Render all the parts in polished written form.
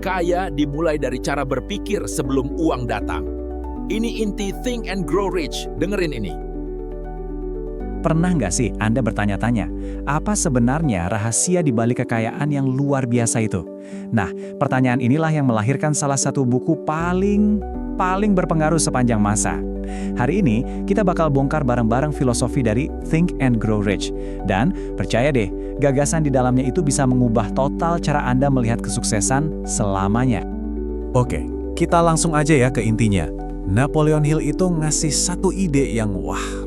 Kaya dimulai dari cara berpikir sebelum uang datang. Ini inti Think and Grow Rich. Dengerin ini. Pernah nggak sih Anda bertanya-tanya, apa sebenarnya rahasia di balik kekayaan yang luar biasa itu? Nah, pertanyaan inilah yang melahirkan salah satu buku paling berpengaruh sepanjang masa. Hari ini, kita bakal bongkar bareng-bareng filosofi dari Think and Grow Rich. Dan, percaya deh, gagasan di dalamnya itu bisa mengubah total cara Anda melihat kesuksesan selamanya. Oke, kita langsung aja ya ke intinya. Napoleon Hill itu ngasih satu ide yang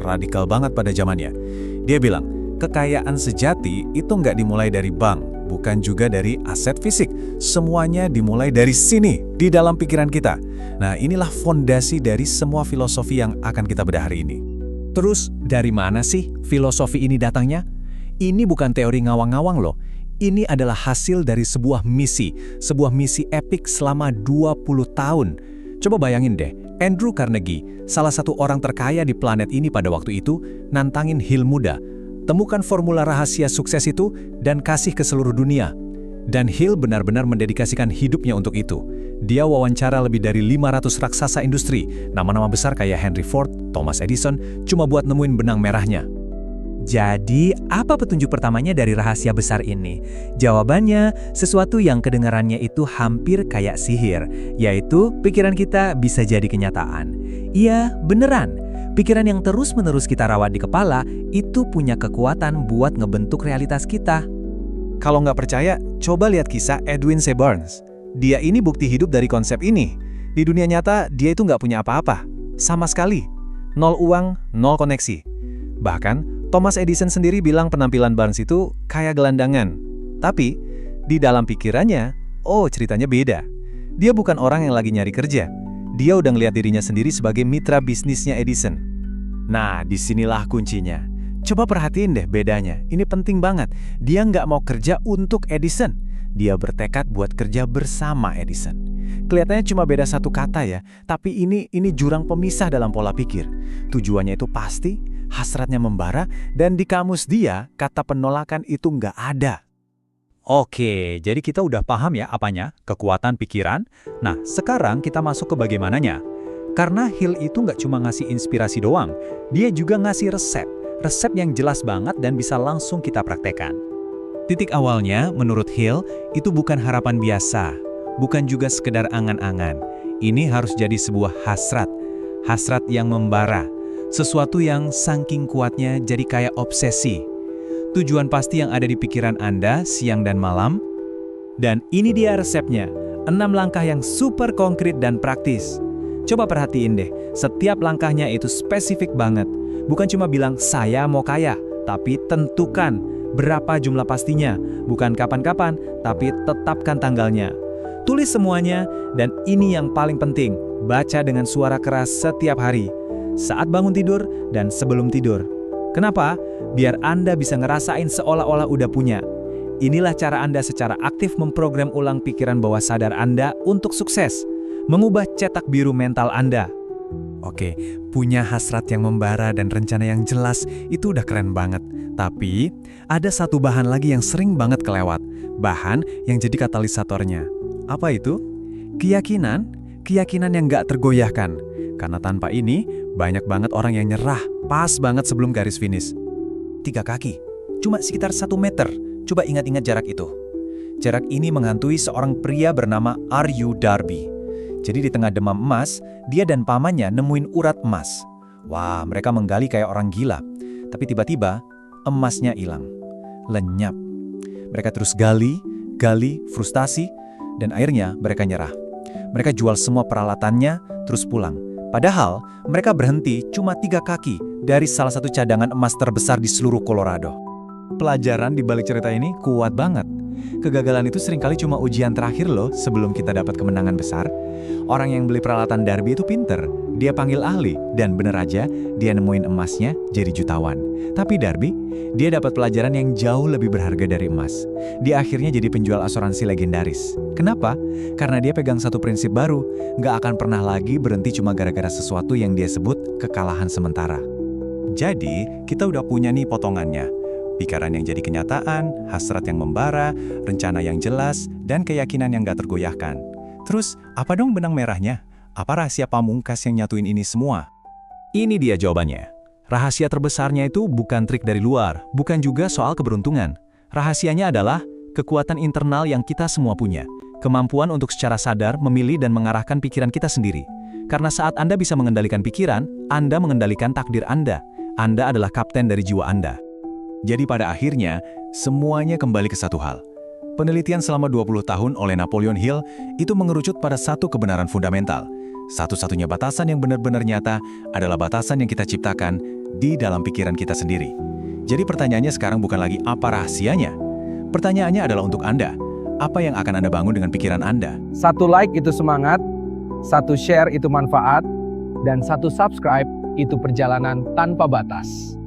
radikal banget pada zamannya. Dia bilang, kekayaan sejati itu nggak dimulai dari bank, bukan juga dari aset fisik. Semuanya dimulai dari sini, di dalam pikiran kita. Nah, inilah fondasi dari semua filosofi yang akan kita bedah hari ini. Terus, dari mana sih filosofi ini datangnya? Ini bukan teori ngawang-ngawang loh. Ini adalah hasil dari sebuah misi epik selama 20 tahun. Coba bayangin deh, Andrew Carnegie, salah satu orang terkaya di planet ini pada waktu itu, nantangin Hill muda. Temukan formula rahasia sukses itu dan kasih ke seluruh dunia. Dan Hill benar-benar mendedikasikan hidupnya untuk itu. Dia wawancara lebih dari 500 raksasa industri, nama-nama besar kayak Henry Ford, Thomas Edison, cuma buat nemuin benang merahnya. Jadi, apa petunjuk pertamanya dari rahasia besar ini? Jawabannya, sesuatu yang kedengarannya itu hampir kayak sihir, yaitu pikiran kita bisa jadi kenyataan. Iya, beneran. Pikiran yang terus-menerus kita rawat di kepala, itu punya kekuatan buat ngebentuk realitas kita. Kalau nggak percaya, coba lihat kisah Edwin C. Burns. Dia ini bukti hidup dari konsep ini. Di dunia nyata, dia itu nggak punya apa-apa. Sama sekali. Nol uang, nol koneksi. Bahkan, Thomas Edison sendiri bilang penampilan Burns itu kayak gelandangan. Tapi, di dalam pikirannya, ceritanya beda. Dia bukan orang yang lagi nyari kerja. Dia udah ngeliat dirinya sendiri sebagai mitra bisnisnya Edison. Nah, disinilah kuncinya. Coba perhatiin deh bedanya. Ini penting banget. Dia nggak mau kerja untuk Edison. Dia bertekad buat kerja bersama Edison. Kelihatannya cuma beda satu kata ya, tapi ini jurang pemisah dalam pola pikir. Tujuannya itu pasti, hasratnya membara, dan di kamus dia, kata penolakan itu nggak ada. Oke, jadi kita udah paham ya apanya, kekuatan pikiran. Nah, sekarang kita masuk ke bagaimananya. Karena Hill itu nggak cuma ngasih inspirasi doang, dia juga ngasih resep. Resep yang jelas banget dan bisa langsung kita praktekkan. Titik awalnya, menurut Hill, itu bukan harapan biasa, bukan juga sekedar angan-angan. Ini harus jadi sebuah hasrat yang membara, sesuatu yang saking kuatnya jadi kayak obsesi. Tujuan pasti yang ada di pikiran Anda siang dan malam. Dan ini dia resepnya, 6 langkah yang super konkret dan praktis. Coba perhatiin deh, setiap langkahnya itu spesifik banget. Bukan cuma bilang, saya mau kaya, tapi tentukan berapa jumlah pastinya. Bukan kapan-kapan, tapi tetapkan tanggalnya. Tulis semuanya, dan ini yang paling penting, baca dengan suara keras setiap hari. Saat bangun tidur dan sebelum tidur. Kenapa? Biar Anda bisa ngerasain seolah-olah udah punya. Inilah cara Anda secara aktif memprogram ulang pikiran bawah sadar Anda untuk sukses. Mengubah cetak biru mental Anda. Oke, punya hasrat yang membara dan rencana yang jelas itu udah keren banget. Tapi, ada satu bahan lagi yang sering banget kelewat. Bahan yang jadi katalisatornya. Apa itu? Keyakinan yang gak tergoyahkan. Karena tanpa ini, banyak banget orang yang nyerah pas banget sebelum garis finish. 3 kaki, cuma sekitar 1 meter. Coba ingat-ingat jarak itu. Jarak ini menghantui seorang pria bernama R.U. Darby. Jadi di tengah demam emas, dia dan pamannya nemuin urat emas. Wah, mereka menggali kayak orang gila. Tapi tiba-tiba, emasnya hilang. Lenyap. Mereka terus gali, frustasi, dan akhirnya mereka nyerah. Mereka jual semua peralatannya, terus pulang. Padahal, mereka berhenti cuma 3 kaki dari salah satu cadangan emas terbesar di seluruh Colorado. Pelajaran di balik cerita ini kuat banget. Kegagalan itu seringkali cuma ujian terakhir loh sebelum kita dapat kemenangan besar. Orang yang beli peralatan Darby itu pinter. Dia panggil ahli, dan bener aja, dia nemuin emasnya jadi jutawan. Tapi Darby, dia dapat pelajaran yang jauh lebih berharga dari emas. Dia akhirnya jadi penjual asuransi legendaris. Kenapa? Karena dia pegang satu prinsip baru, nggak akan pernah lagi berhenti cuma gara-gara sesuatu yang dia sebut kekalahan sementara. Jadi, kita udah punya nih potongannya. Pikiran yang jadi kenyataan, hasrat yang membara, rencana yang jelas, dan keyakinan yang gak tergoyahkan. Terus, apa dong benang merahnya? Apa rahasia pamungkas yang nyatuin ini semua? Ini dia jawabannya. Rahasia terbesarnya itu bukan trik dari luar, bukan juga soal keberuntungan. Rahasianya adalah kekuatan internal yang kita semua punya. Kemampuan untuk secara sadar memilih dan mengarahkan pikiran kita sendiri. Karena saat Anda bisa mengendalikan pikiran, Anda mengendalikan takdir Anda. Anda adalah kapten dari jiwa Anda. Jadi pada akhirnya, semuanya kembali ke satu hal. Penelitian selama 20 tahun oleh Napoleon Hill itu mengerucut pada satu kebenaran fundamental. Satu-satunya batasan yang benar-benar nyata adalah batasan yang kita ciptakan di dalam pikiran kita sendiri. Jadi pertanyaannya sekarang bukan lagi apa rahasianya. Pertanyaannya adalah untuk Anda. Apa yang akan Anda bangun dengan pikiran Anda? 1 like itu semangat, 1 share itu manfaat, dan 1 subscribe itu perjalanan tanpa batas.